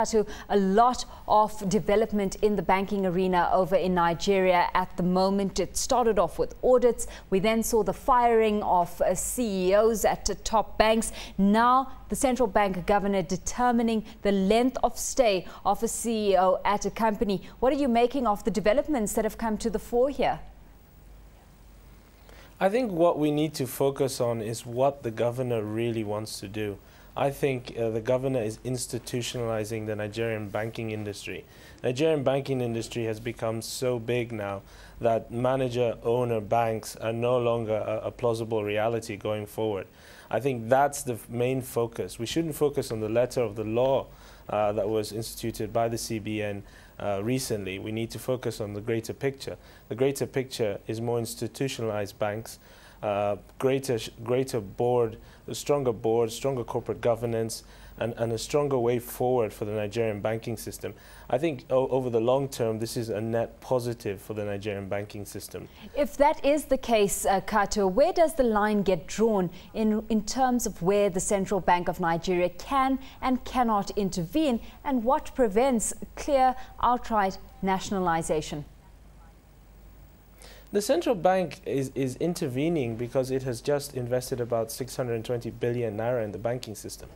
To a lot of development in the banking arena over in Nigeria at the moment. It started off with audits. We then saw the firing of CEOs at top banks. Now the central bank governor determining the length of stay of a CEO at a company. What are you making of the developments that have come to the fore here? I think what we need to focus on is what the governor really wants to do. I think the governor is institutionalizing the Nigerian banking industry. Nigerian banking industry has become so big now that manager-owner banks are no longer a plausible reality going forward. I think that's the main focus. We shouldn't focus on the letter of the law that was instituted by the CBN recently. We need to focus on the greater picture. The greater picture is more institutionalized banks, greater board, a stronger board, stronger corporate governance, and a stronger way forward for the Nigerian banking system. I think over the long term, this is a net positive for the Nigerian banking system. If that is the case, Kato, where does the line get drawn in terms of where the Central Bank of Nigeria can and cannot intervene, and what prevents clear, outright nationalization? The central bank is intervening because it has just invested about 620 billion naira in the banking system.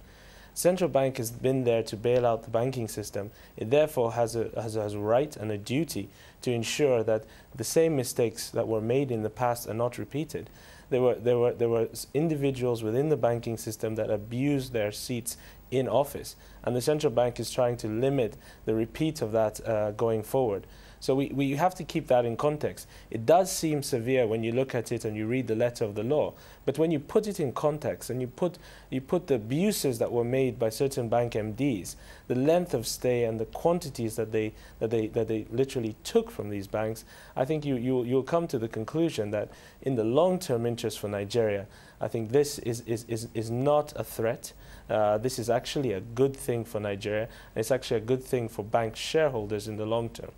Central bank has been there to bail out the banking system. It therefore has a right and a duty to ensure that the same mistakes that were made in the past are not repeated. There were individuals within the banking system that abused their seats in office, and the central bank is trying to limit the repeat of that going forward. So we have to keep that in context. It does seem severe when you look at it and you read the letter of the law, but when you put it in context and you put the abuses that were made by certain bank MDs, the length of stay and the quantities that they literally took from these banks, I think you'll come to the conclusion that in the long-term interest for Nigeria, I think this is not a threat. This is actually a good thing for Nigeria, and it's actually a good thing for bank shareholders in the long term.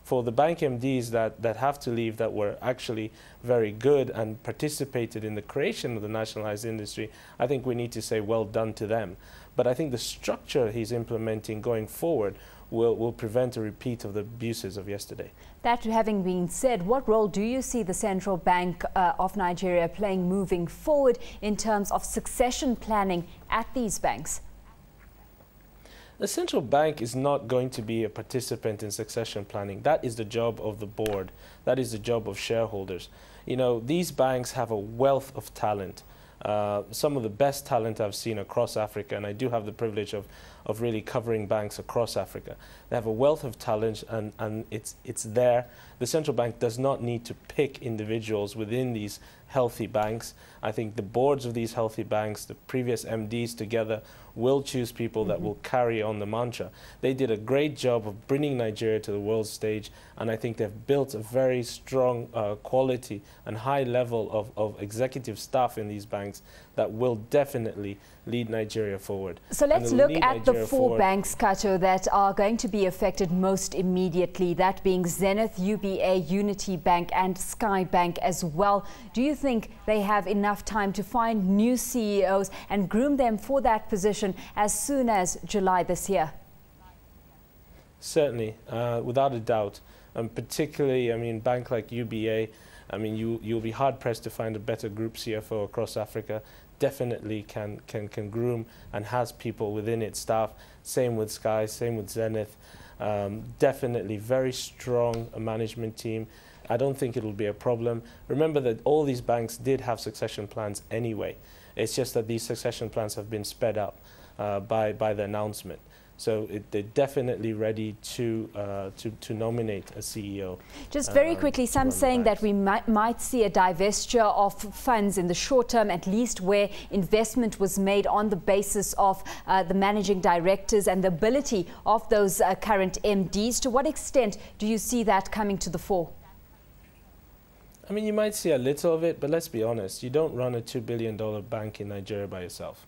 For the bank MDs that have to leave that were actually very good and participated in the creation of the nationalized industry, I think we need to say well done to them. But I think the structure he's implementing going forward will prevent a repeat of the abuses of yesterday. That having been said, what role do you see the Central Bank of Nigeria playing moving forward in terms of succession planning at these banks? The central bank is not going to be a participant in succession planning. That is the job of the board. That is the job of shareholders. You know, these banks have a wealth of talent. Some of the best talent I've seen across Africa, and I do have the privilege of really covering banks across Africa. They have a wealth of talent, and it's there. The central bank does not need to pick individuals within these healthy banks. I think the boards of these healthy banks, the previous MDs together, will choose people that will carry on the mantra. They did a great job of bringing Nigeria to the world stage, and I think they've built a very strong quality and high level of executive staff in these banks that will definitely lead Nigeria forward. So let's look at the four banks, Kato, that are going to be affected most immediately, that being Zenith, UBA, Unity Bank and Sky Bank as well. Do you think they have enough time to find new CEOs and groom them for that position as soon as July this year? Certainly, without a doubt. And particularly, I mean, bank like UBA, I mean, you'll be hard-pressed to find a better group CFO across Africa. Definitely can groom and has people within its staff. Same with Sky, same with Zenith. Definitely very strong management team. I don't think it'll be a problem. Remember that all these banks did have succession plans anyway. It's just that these succession plans have been sped up by the announcement. So they're definitely ready to nominate a CEO. Just very quickly, some saying that we might see a divestiture of funds in the short term, at least where investment was made on the basis of the managing directors and the ability of those current MDs. To what extent do you see that coming to the fore? I mean, you might see a little of it, but let's be honest. You don't run a $2 billion bank in Nigeria by yourself.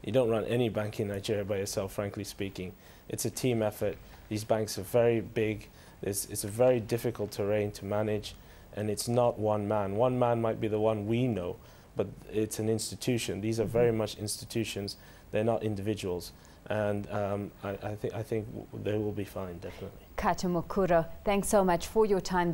You don't run any bank in Nigeria by yourself, frankly speaking. It's a team effort. These banks are very big. It's a very difficult terrain to manage, and it's not one man. One man might be the one we know, but it's an institution. These are very much institutions. They're not individuals. and I think they will be fine, definitely. Kato Mukuru, thanks so much for your time.